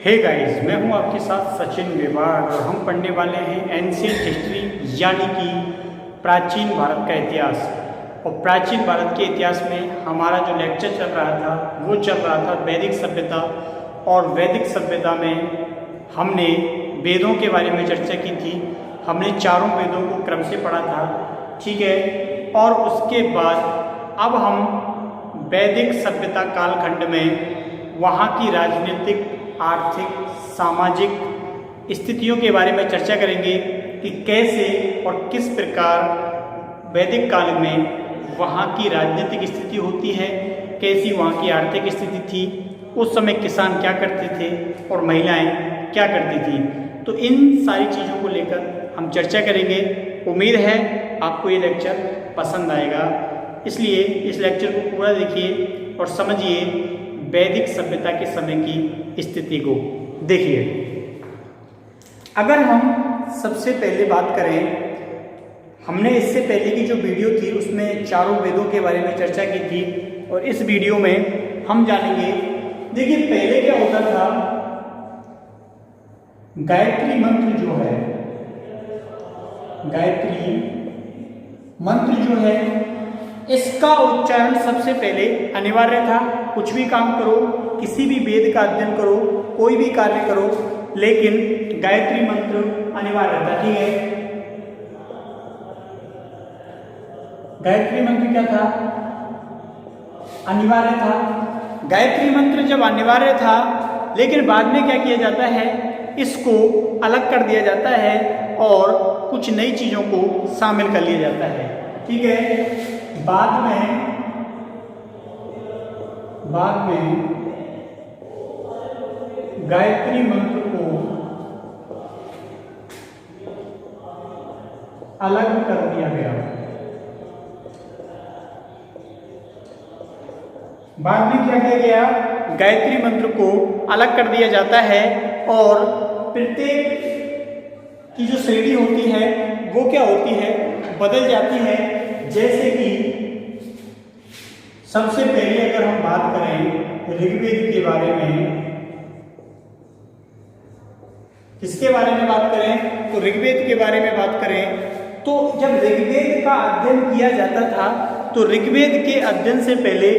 Hey guys, मैं हूं आपके साथ सचिन मेवाड़ और हम पढ़ने वाले हैं एंशिएंट हिस्ट्री यानी कि प्राचीन भारत का इतिहास। और प्राचीन भारत के इतिहास में हमारा जो लेक्चर चल रहा था वो चल रहा था वैदिक सभ्यता। और वैदिक सभ्यता में हमने वेदों के बारे में चर्चा की थी। हमने चारों वेदों को क्रम से पढ़ा था, ठीक है। और उसके बाद अब हम वैदिक सभ्यता कालखंड में वहाँ की राजनीतिक, आर्थिक, सामाजिक स्थितियों के बारे में चर्चा करेंगे कि कैसे और किस प्रकार वैदिक काल में वहाँ की राजनीतिक स्थिति होती है, कैसी वहाँ की आर्थिक स्थिति थी, उस समय किसान क्या करते थे और महिलाएं क्या करती थी। तो इन सारी चीज़ों को लेकर हम चर्चा करेंगे। उम्मीद है आपको ये लेक्चर पसंद आएगा, इसलिए इस लेक्चर को पूरा देखिए और समझिए वैदिक सभ्यता के समय की स्थिति को। देखिए, अगर हम सबसे पहले बात करें, हमने इससे पहले की जो वीडियो थी उसमें चारों वेदों के बारे में चर्चा की थी और इस वीडियो में हम जानेंगे। देखिए, पहले क्या होता था, गायत्री मंत्र जो है, गायत्री मंत्र जो है इसका उच्चारण सबसे पहले अनिवार्य था। कुछ भी काम करो, किसी भी वेद का अध्ययन करो, कोई भी कार्य करो, लेकिन गायत्री मंत्र अनिवार्य था, ठीक है। गायत्री मंत्र क्या था? अनिवार्य था। गायत्री मंत्र जब अनिवार्य था, लेकिन बाद में क्या किया जाता है, इसको अलग कर दिया जाता है और कुछ नई चीजों को शामिल कर लिया जाता है, ठीक है। बाद में गायत्री मंत्र को अलग कर दिया गया। बाद में क्या किया गया, गायत्री मंत्र को अलग कर दिया जाता है और प्रत्येक की जो श्रेणी होती है वो क्या होती है, बदल जाती है। जैसे कि सबसे पहले अगर हम बात करें ऋग्वेद के बारे में, किसके बारे में बात करें, तो ऋग्वेद के बारे में बात करें तो जब ऋग्वेद का अध्ययन किया जाता था तो ऋग्वेद के अध्ययन से पहले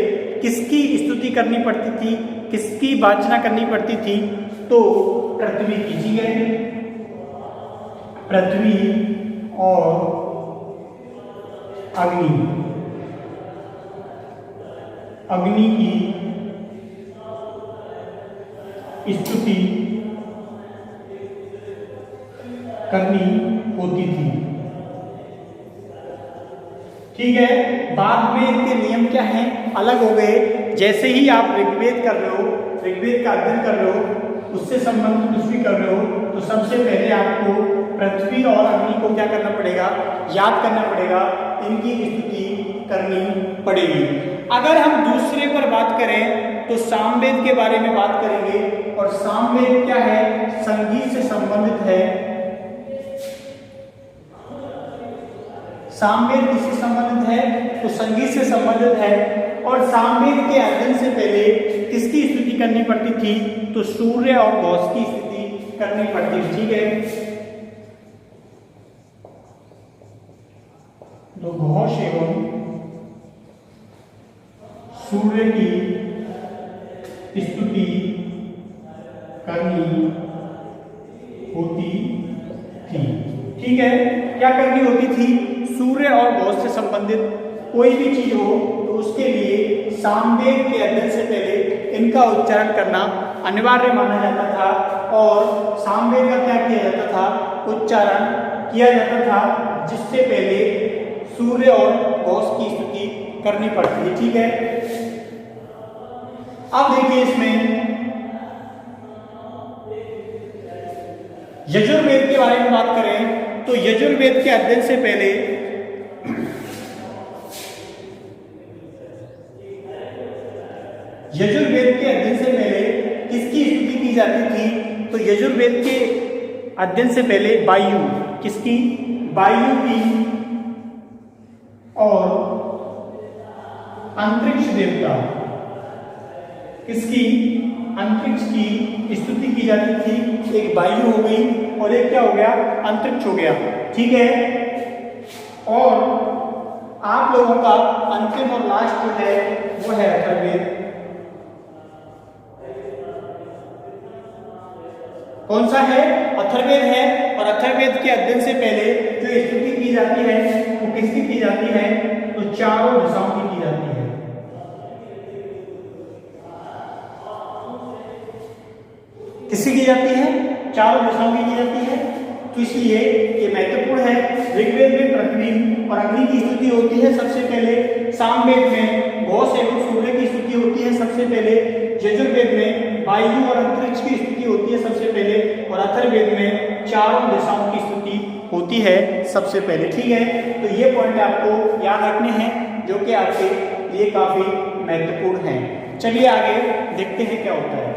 किसकी स्तुति करनी पड़ती थी, किसकी वाचना करनी पड़ती थी, तो पृथ्वी की, ठीक है। पृथ्वी और अग्नि की स्तुति करनी होती थी, ठीक है। बाद में इनके नियम क्या हैं, अलग हो गए। जैसे ही आप ऋग्वेद कर रहे हो, ऋग्वेद का अध्ययन कर रहे हो, उससे संबंधित कुछ भी कर रहे हो, तो सबसे पहले आपको पृथ्वी और अग्नि को क्या करना पड़ेगा, याद करना पड़ेगा, इनकी स्तुति करनी पड़ेगी। अगर हम दूसरे पर बात करें तो सामवेद के बारे में बात करेंगे। और सामवेद क्या है, संगीत से संबंधित है। सामवेद किससे संबंधित है, तो संगीत से संबंधित है। और सामवेद के अध्ययन से पहले किसकी स्तुति करनी पड़ती थी, तो सूर्य और घोष की स्तुति करनी पड़ती थी, ठीक है। तो घोष एवं सूर्य की स्तुति करनी होती थी, ठीक है। क्या करनी होती थी, सूर्य और घोष से संबंधित कोई भी चीज हो तो उसके लिए सामवेद के अध्ययन से पहले इनका उच्चारण करना अनिवार्य माना जाता था। और सामवेद का क्या किया जाता था, उच्चारण किया जाता था, जिससे पहले सूर्य और घोष की स्तुति करनी पड़ती है, ठीक है। अब देखिए, इसमें यजुर्वेद के बारे में बात करें तो यजुर्वेद के अध्ययन से पहले किसकी स्तुति की जाती थी, तो यजुर्वेद के अध्ययन से पहले वायु, किसकी, वायु की और अंतरिक्ष देवता, किसकी, अंतरिक्ष की स्तुति की जाती थी। एक वायु हो गई और एक क्या हो गया, अंतरिक्ष हो गया। ठीक है, और आप लोगों का अंतिम और लास्ट जो है वो है अथर्ववेद। कौन सा है, अथर्ववेद है। और अथर्ववेद के अध्ययन से पहले जो स्तुति की जाती है वो किसकी की जाती है, तो चारों दिशाओं की जाती है। किसकी की जाती है, चारों दिशाओं की जाती है। तो इसलिए ये महत्वपूर्ण है। ऋग्वेद में पृथ्वी और अग्नि की स्तुति होती है सबसे पहले, सामवेद में घोष एवं सूर्य की स्तुति होती है सबसे पहले, यजुर्वेद में वायु और अंतरिक्ष की स्तुति होती है सबसे पहले, और अथर्ववेद में चारों दिशाओं की स्तुति होती है सबसे पहले। ठीक है, तो ये पॉइंट आपको याद रखने हैं जो कि आपके लिए काफी महत्वपूर्ण है। चलिए आगे देखते हैं क्या होता है।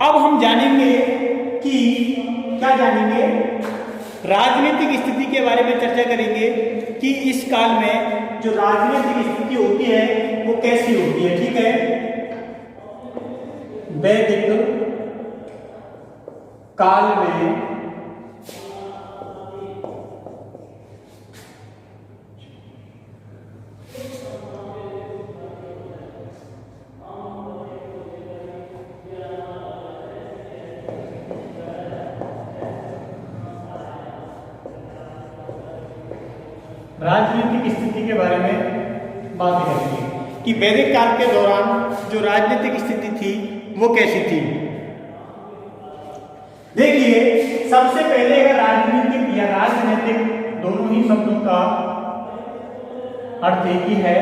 अब हम जानेंगे कि क्या जानेंगे, राजनीतिक स्थिति के बारे में चर्चा करेंगे कि इस काल में जो राजनीतिक स्थिति होती है वो कैसी होती है। ठीक है, वैदिक काल में राजनीतिक स्थिति के बारे में बात करेंगे कि वैदिक काल के दौरान जो राजनीतिक स्थिति थी वो कैसी थी। देखिए, सबसे पहले अगर राजनीतिक या राजनीतिक दोनों ही शब्दों का अर्थ एक ही है।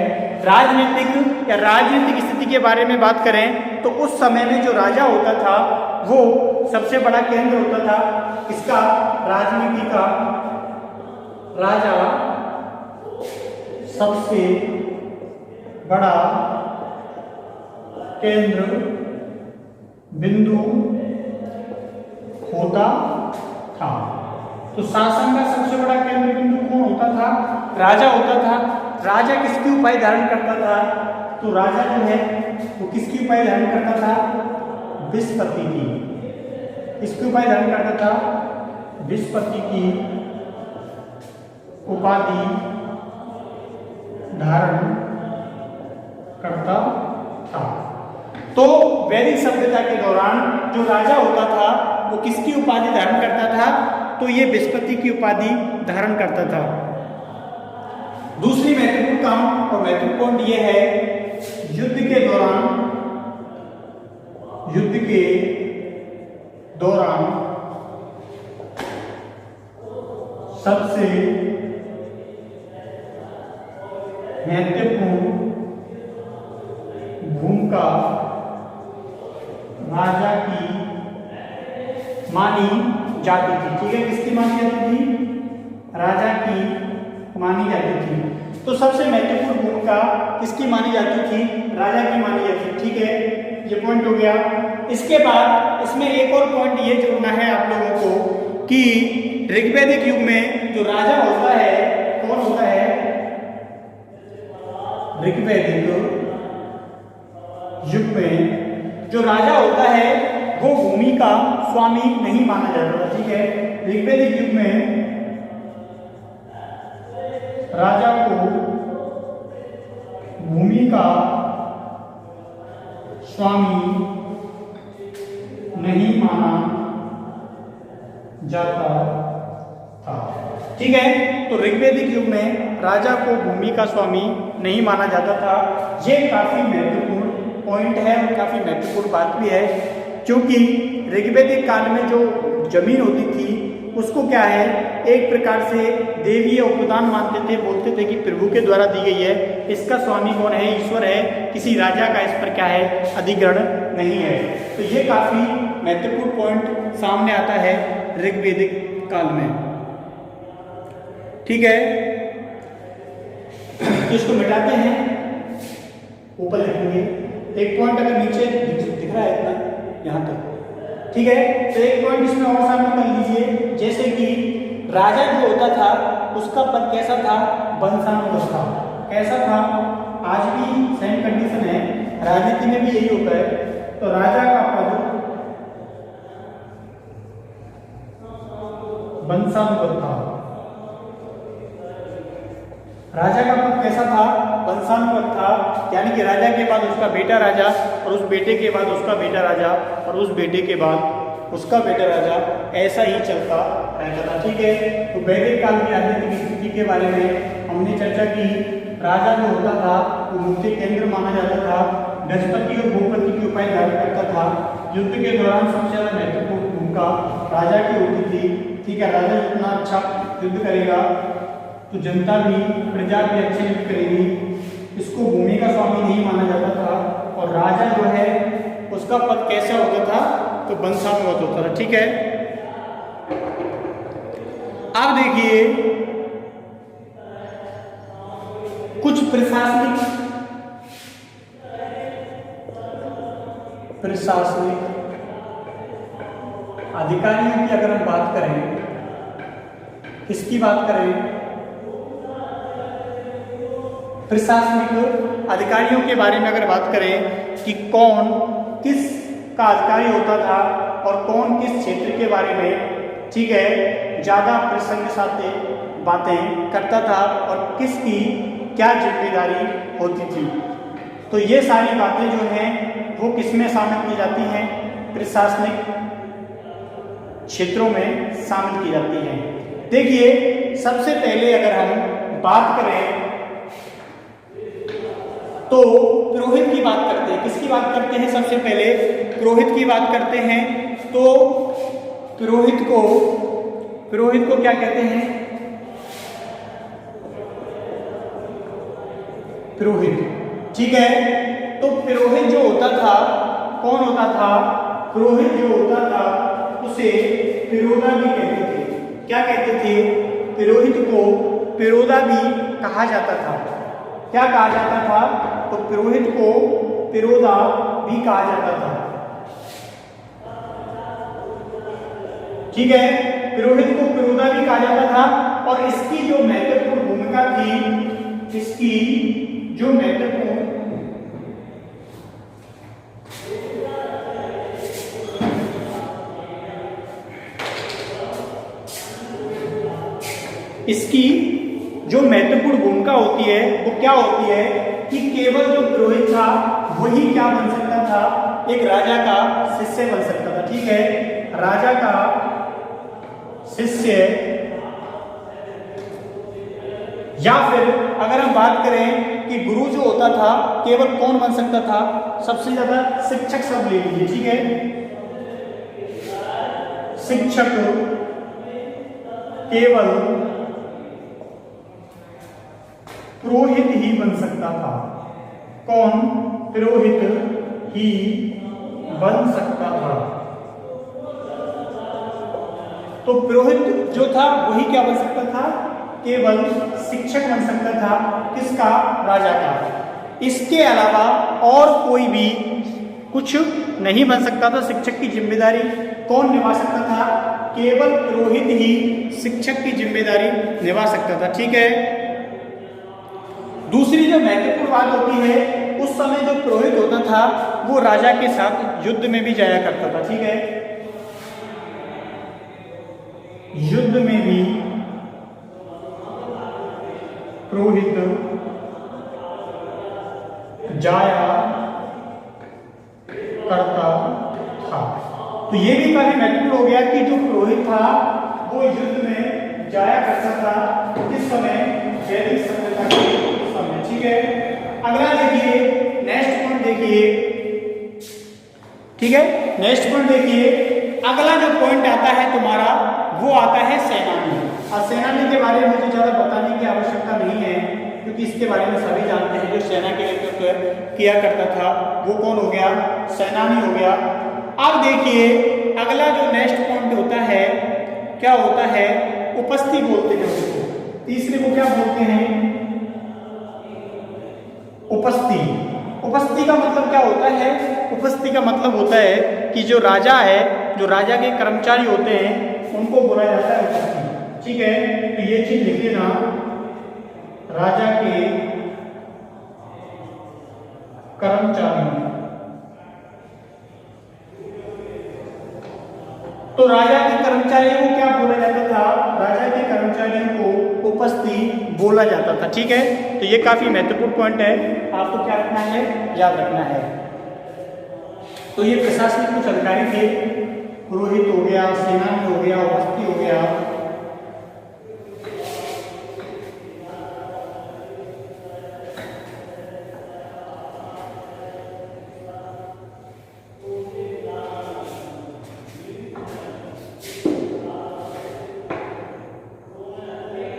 राजनीतिक या राजनीतिक स्थिति के बारे में बात करें तो उस समय में जो राजा होता था वो सबसे बड़ा केंद्र होता था इसका, राजनीति का। राजा सबसे बड़ा केंद्र बिंदु होता था। तो शासन का सबसे बड़ा केंद्र बिंदु कौन होता था, राजा होता था। राजा किसकी उपाधि धारण करता था, तो राजा जो है वो किसकी उपाधि धारण करता था, विस्पति की। किसकी उपाधि धारण करता था, विस्पति की उपाधि धारण करता था। तो वैदिक सभ्यता के दौरान जो राजा होता था वो किसकी उपाधि धारण करता था, तो ये विस्पति की उपाधि धारण करता था। दूसरी महत्वपूर्ण काम और महत्वपूर्ण ये है, युद्ध के दौरान सबसे महत्वपूर्ण भूमिका राजा की मानी जाती थी। ठीक है, किसकी मानी जाती थी, राजा की मानी जाती थी। तो सबसे महत्वपूर्ण भूमिका किसकी मानी जाती थी, राजा की मानी जाती थी। ठीक है, ये पॉइंट हो गया। इसके बाद इसमें एक और पॉइंट ये जोड़ना है आप लोगों को कि ऋग्वैदिक युग में जो राजा होता है, कौन होता है, ऋग्वैदिक युग में जो राजा होता है वो भूमि का स्वामी नहीं माना जाता था। ठीक है, ऋग्वैदिक युग में राजा को भूमि का स्वामी नहीं माना जाता था। ठीक है, तो ऋग्वैदिक युग में राजा को भूमि का स्वामी नहीं माना जाता था। ये काफी महत्वपूर्ण पॉइंट है और काफी महत्वपूर्ण बात भी है, क्योंकि ऋग्वैदिक काल में जो जमीन होती थी उसको क्या है, एक प्रकार से देवीय उपदान मानते थे, बोलते थे कि प्रभु के द्वारा दी गई है, इसका स्वामी कौन है, ईश्वर है, किसी राजा का इस पर क्या है, अधिग्रहण नहीं है। तो ये काफी महत्वपूर्ण पॉइंट सामने आता है ऋग्वैदिक काल में। ठीक है, तो इसको मिटाते हैं, ऊपर लिखेंगे। एक पॉइंट अगर नीचे दिख रहा है इतना यहाँ तक, ठीक है, तो एक पॉइंट इसमें और शामिल कर लीजिए। जैसे कि राजा जो होता था उसका पद कैसा था, वंशानुगत था। कैसा था, आज भी सेम कंडीशन है, राजनीति में भी यही होता है। तो राजा का पद वंशानुगत था। राजा का पद कैसा था, वंशानुगत था, यानी कि राजा के बाद उसका बेटा राजा, और उस बेटे के बाद उसका बेटा राजा, और उस बेटे के बाद उसका बेटा राजा, ऐसा ही चलता रहता था। ठीक है, तो वैदिक काल की राजनीतिक स्थिति के बारे में हमने चर्चा की। राजा जो होता था वो मुख्य केंद्र माना जाता था, गजपति और भूपति की उपाधि धारण करता था। युद्ध के दौरान सबसे ज्यादा महत्वपूर्ण भूमिका राजा की होती थी। ठीक है, राजा जितना अच्छा युद्ध करेगा तो जनता भी, प्रजा भी अच्छे युद्ध करेगी। इसको भूमि का स्वामी नहीं माना जाता था। और राजा जो है उसका पद कैसा होता था, तो वंशानुगत होता था। ठीक है, अब देखिए कुछ प्रशासनिक अधिकारियों की अगर हम बात करें, किसकी बात करें, प्रशासनिक अधिकारियों के बारे में अगर बात करें कि कौन किस का अधिकारी होता था और कौन किस क्षेत्र के बारे में, ठीक है, ज्यादा प्रसंग साथे बातें करता था और किसकी क्या जिम्मेदारी होती थी। तो ये सारी बातें जो हैं वो किसमें शामिल की जाती हैं, प्रशासनिक क्षेत्रों में शामिल की जाती हैं। देखिए सबसे पहले अगर हम बात करें तो पुरोहित की बात करते हैं। किसकी बात करते हैं, सबसे पहले पुरोहित की बात करते हैं। तो पुरोहित को क्या कहते हैं, पुरोहित। ठीक है, तो पुरोहित जो होता था, कौन होता था, पुरोहित जो होता था उसे पिरोदा भी कहते थे। क्या कहते थे, पुरोहित को पिरोदा भी कहा जाता था। क्या कहा जाता था, तो पुरोहित को पिरोदा भी कहा जाता था। ठीक है, पुरोहित को पिरोदा भी कहा जाता था। और इसकी जो महत्वपूर्ण भूमिका थी, इसकी जो महत्वपूर्ण भूमिका होती है वो क्या होती है कि केवल जो पुरोहित था वही क्या बन सकता था, एक राजा का शिष्य बन सकता था। ठीक है, राजा का शिष्य, या फिर अगर हम बात करें कि गुरु जो होता था केवल कौन बन सकता था, सबसे ज्यादा शिक्षक शब्द ले लीजिए। ठीक है, शिक्षक केवल पुरोहित ही बन सकता था। कौन, पुरोहित ही बन सकता था। तो पुरोहित जो था वही क्या बन सकता था, केवल शिक्षक बन सकता था। किसका, राजा का। इसके अलावा और कोई भी कुछ नहीं बन सकता था। शिक्षक की जिम्मेदारी कौन निभा सकता था, केवल पुरोहित ही शिक्षक की जिम्मेदारी निभा सकता था। ठीक है, दूसरी जो महत्वपूर्ण बात होती है, उस समय जो पुरोहित होता था वो राजा के साथ युद्ध में भी जाया करता था। ठीक है, युद्ध में भी पुरोहित जाया करता था। तो ये भी काफी महत्वपूर्ण हो गया कि जो पुरोहित था वो युद्ध में जाया करता था। किस समय, वैदिक सभ्यता के समय। ठीक है, अगला देखिए, नेक्स्ट पॉइंट देखिए। ठीक है, नेक्स्ट पॉइंट देखिए, अगला जो पॉइंट आता है तुम्हारा वो आता है सेनानी। और सेनानी के बारे में मुझे ज्यादा बताने की आवश्यकता नहीं है क्योंकि इसके बारे में सभी जानते हैं। जो सेना के नेतृत्व किया करता था वो कौन हो गया, सेनानी हो गया। अब देखिए अगला जो नेक्स्ट पॉइंट होता है, क्या होता है, उपस्थिति बोलते हैं उसको। क्या बोलते हैं? उपस्थि। उपस्थि का मतलब क्या होता है? उपस्थि का मतलब होता है कि जो राजा है, जो राजा के कर्मचारी होते हैं उनको बोला जाता है उपस्थि। ठीक है, तो ये चीज लिख लेना, राजा के कर्मचारी। तो राजा के कर्मचारियों को क्या बोला जाता था? राजा के कर्मचारियों को उपस्थि बोला जाता था। ठीक है, तो ये काफी महत्वपूर्ण पॉइंट है, आपको क्या रखना है? याद रखना है। तो ये प्रशासनिक कुछ अधिकारी थे, पुरोहित हो गया, सेनानी हो गया, उपस्थि हो गया।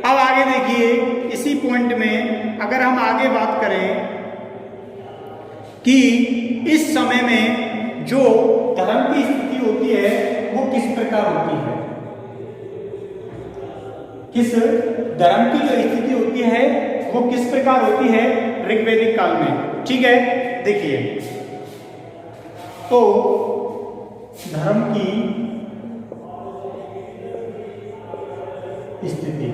अब आगे देखिए, इसी पॉइंट में अगर हम आगे बात करें कि इस समय में जो धर्म की स्थिति होती है वो किस प्रकार होती है, किस धर्म की जो स्थिति होती है वो किस प्रकार होती है ऋग्वैदिक काल में। ठीक है, देखिए, तो धर्म की स्थिति,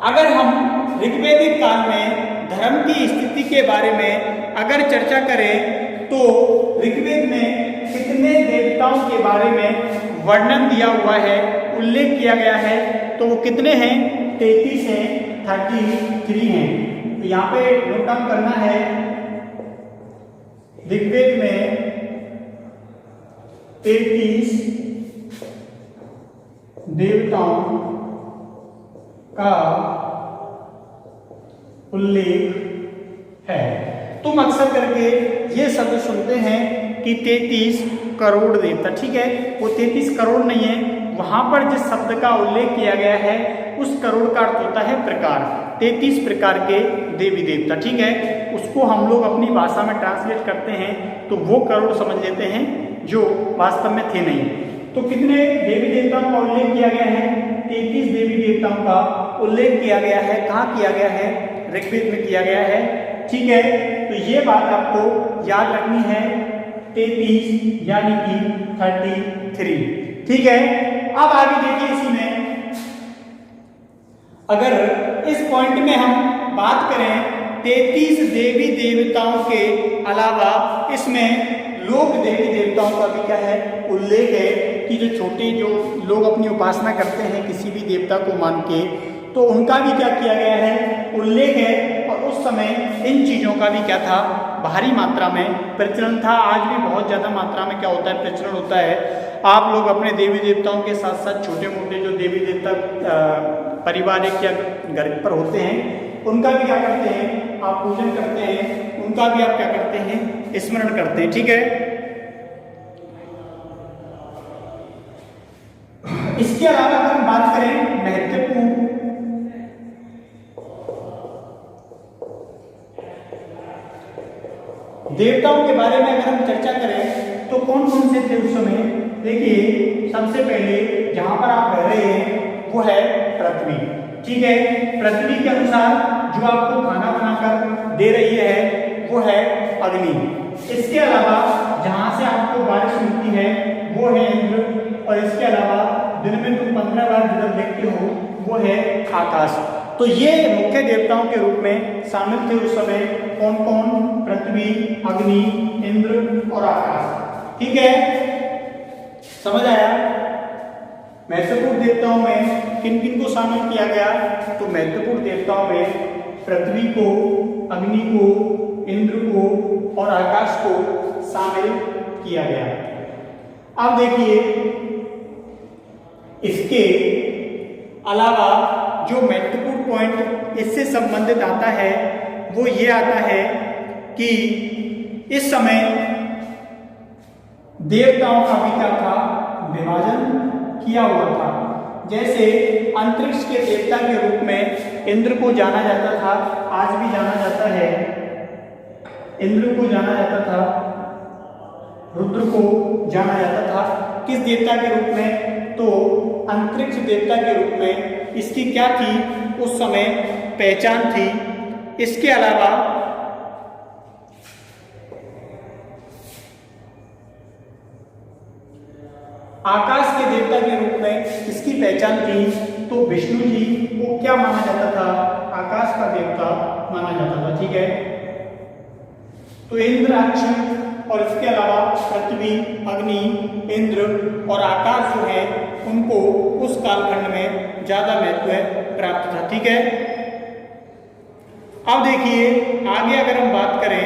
अगर हम ऋग्वैदिक काल में धर्म की स्थिति के बारे में अगर चर्चा करें तो ऋग्वेद में कितने देवताओं के बारे में वर्णन दिया हुआ है, उल्लेख किया गया है, तो वो कितने हैं? 33 हैं, 33 हैं। तो यहाँ पे नोट डाउन करना है, ऋग्वेद में 33 देवताओं का उल्लेख है। तुम अक्सर करके ये शब्द सुनते हैं कि 33 करोड़ देवता। ठीक है, वो 33 करोड़ नहीं है, वहां पर जिस शब्द का उल्लेख किया गया है उस करोड़ का अर्थ होता है प्रकार, 33 प्रकार के देवी देवता। ठीक है, उसको हम लोग अपनी भाषा में ट्रांसलेट करते हैं तो वो करोड़ समझ लेते हैं जो वास्तव में थे नहीं। तो कितने देवी देवताओं का उल्लेख किया गया है? 33 देवी देवताओं का उल्लेख किया गया है। कहाँ किया गया है? ऋग्वेद में किया गया है। ठीक है, तो ये बात आपको याद रखनी है, 33 यानी कि 33। ठीक है, अब आगे देखिए, इसी में अगर इस पॉइंट में हम बात करें 33 देवी देवताओं के अलावा इसमें लोक देवी देवताओं का भी क्या है? उल्लेख है कि जो छोटे जो लोग अपनी उपासना करते हैं किसी भी देवता को मान के, तो उनका भी क्या किया गया है? उल्लेख है। और उस समय इन चीज़ों का भी क्या था? भारी मात्रा में प्रचलन था। आज भी बहुत ज़्यादा मात्रा में क्या होता है? प्रचलन होता है। आप लोग अपने देवी देवताओं के साथ साथ छोटे मोटे जो देवी देवता पारिवारिक या घर पर होते हैं उनका भी क्या करते हैं? आप पूजन करते हैं, उनका भी आप क्या करते हैं? स्मरण करते हैं। ठीक है, इसके अलावा अगर हम बात करें महत्वपूर्ण देवताओं के बारे में अगर हम चर्चा करें तो कौन कौन से थे उस समय? देखिए, सबसे पहले जहां पर आप रह रहे हैं वो है पृथ्वी। ठीक है, पृथ्वी के अनुसार जो आपको खाना बनाकर दे रही है वो है अग्नि। इसके अलावा जहां से आपको बारिश मिलती है वो है इंद्र, और इसके अलावा दिन में तुम 15 बार जिधर देखते हो वो है आकाश। तो ये मुख्य देवताओं के रूप में शामिल थे उस समय। कौन कौन? पृथ्वी, अग्नि, इंद्र और आकाश। ठीक है, समझ आया? महत्वपूर्ण देवताओं में किन किन को शामिल किया गया? तो महत्वपूर्ण देवताओं में पृथ्वी को, अग्नि को, इंद्र को और आकाश को शामिल किया गया। अब देखिए, इसके अलावा जो महत्वपूर्ण पॉइंट इससे संबंधित आता है वो ये आता है कि इस समय देवताओं का भी क्या था? विभाजन किया हुआ था। जैसे अंतरिक्ष के देवता के रूप में इंद्र को जाना जाता था, आज भी जाना जाता है। इंद्र को जाना जाता था, रुद्र को जाना जाता था। किस देवता के रूप में? तो अंतरिक्ष देवता के रूप में इसकी क्या थी उस समय पहचान थी। इसके अलावा आकाश के देवता के रूप में इसकी पहचान थी। तो विष्णु जी को क्या माना जाता था, आकाश का देवता माना जाता था। ठीक है, तो इंद्र, अक्षय और इसके अलावा पृथ्वी, अग्नि, इंद्र और आकाश जो है उनको उस कालखंड में ज्यादा महत्व प्राप्त था। ठीक है, अब देखिए आगे अगर हम बात करें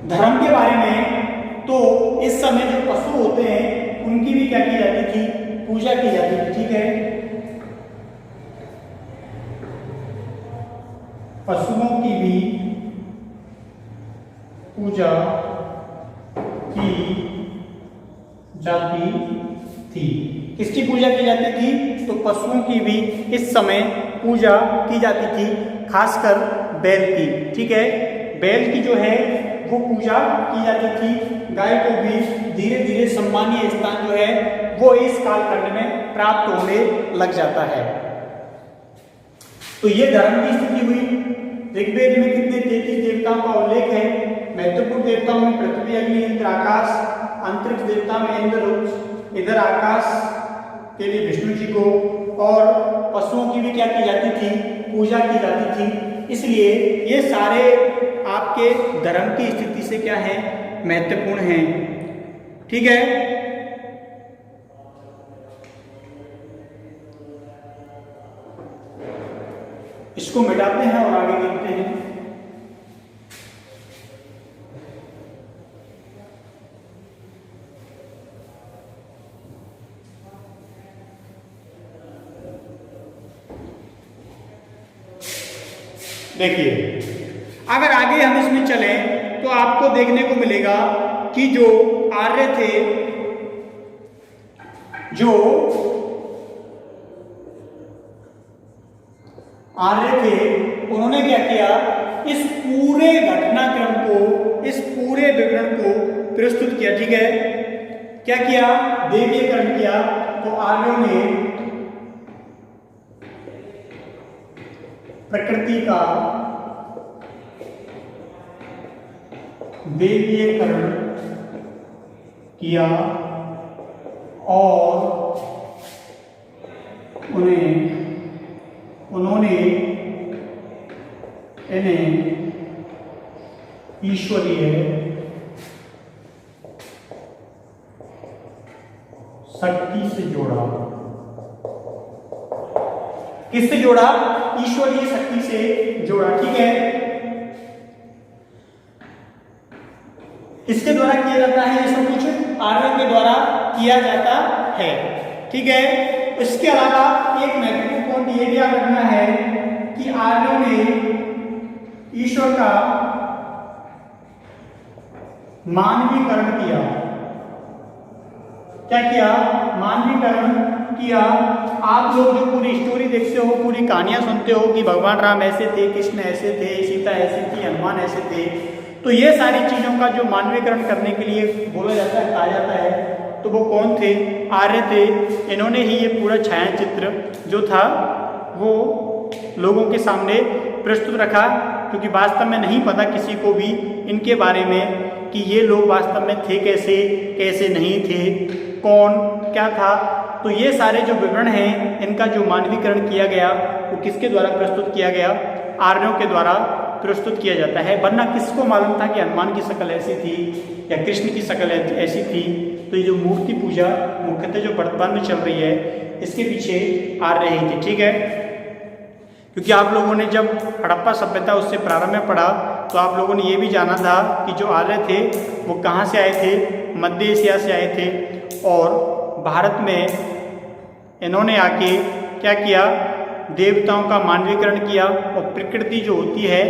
धर्म के बारे में, तो इस समय जो पशु होते हैं उनकी भी क्या की जाती थी, पूजा की जाती थी। ठीक है, पशुओं की भी पूजा की जाती थी। किसकी पूजा की जाती थी, तो पशुओं की भी इस समय पूजा की जाती थी, खासकर बैल की। ठीक है, बैल की जो है वो पूजा की जाती थी। गाय को भी धीरे धीरे सम्मानीय स्थान जो है वो इस कालखंड में प्राप्त होने लग जाता है। तो ये धर्म की स्थिति हुई। ऋग्वेद में कितने 33 देवताओं का उल्लेख है। महत्वपूर्ण देवताओं में पृथ्वी, अग्नि, इंद्र, आकाश, अंतरिक्ष देवता में इंद्र, रुद्र, इधर आकाश के लिए विष्णु जी को, और पशुओं की भी क्या की जाती थी, पूजा की जाती थी। इसलिए ये सारे आपके धर्म की स्थिति से क्या है, महत्वपूर्ण हैं। ठीक है, इसको मिटाते हैं और आगे देखते हैं। देखिए अगर आगे हम इसमें चलें तो आपको देखने को मिलेगा कि जो आर्य थे, उन्होंने क्या किया, इस पूरे घटनाक्रम को, इस पूरे विवरण को प्रस्तुत किया। ठीक है, क्या किया, देवीयकरण किया। तो आर्यों ने प्रकृति का देवीयकरण किया और उन्होंने इन्हें ईश्वरीय शक्ति से जोड़ा। किससे जोड़ा, ईश्वरीय शक्ति से जोड़ा। ठीक है, इसके द्वारा किया जाता है, ये सब कुछ आर्यों के द्वारा किया जाता है। ठीक है, इसके अलावा एक महत्वपूर्ण पॉइंट ये भी याद रखना है कि आर्यों ने ईश्वर का मानवीकरण किया। क्या किया, मानवीकरण किया। आप लोग जो पूरी स्टोरी देखते हो, पूरी कहानियां सुनते हो कि भगवान राम ऐसे थे, कृष्ण ऐसे थे, सीता ऐसी थी, हनुमान ऐसे थे, तो ये सारी चीजों का जो मानवीकरण करने के लिए बोला जाता है, कहा जाता है, तो वो कौन थे, आर्य थे। इन्होंने ही ये पूरा छायाचित्र जो था वो लोगों के सामने प्रस्तुत रखा, क्योंकि वास्तव में नहीं पता किसी को भी इनके बारे में कि ये लोग वास्तव में थे कैसे, कैसे नहीं थे, कौन क्या था। तो ये सारे जो विवरण हैं, इनका जो मानवीकरण किया गया वो किसके द्वारा प्रस्तुत किया गया, आर्यों के द्वारा प्रस्तुत किया जाता है। वरना किसको मालूम था कि हनुमान की शक्ल ऐसी थी या कृष्ण की शक्ल ऐसी थी। तो ये जो मूर्ति पूजा मुख्यतः जो वर्तमान में चल रही है, इसके पीछे आर्य ही थे। ठीक है, क्योंकि आप लोगों ने जब हड़प्पा सभ्यता उससे प्रारंभ में पढ़ा तो आप लोगों ने ये भी जाना था कि जो आर्य थे वो कहाँ से आए थे, मध्य एशिया से आए थे, और भारत में इन्होंने आके क्या किया, देवताओं का मानवीकरण किया और प्रकृति जो होती है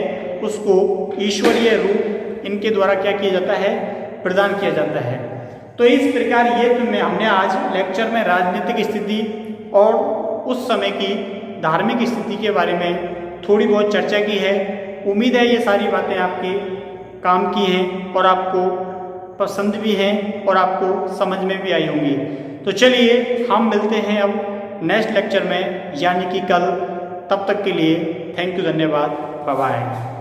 उसको ईश्वरीय रूप इनके द्वारा क्या किया जाता है, प्रदान किया जाता है। तो इस प्रकार ये हमने आज लेक्चर में राजनीतिक स्थिति और उस समय की धार्मिक स्थिति के बारे में थोड़ी बहुत चर्चा की है। उम्मीद है ये सारी बातें आपके काम की हैं और आपको पसंद भी हैं और आपको समझ में भी आई होंगी। तो चलिए हम मिलते हैं अब नेक्स्ट लेक्चर में, यानी कि कल। तब तक के लिए थैंक यू, धन्यवाद, बाय बाय।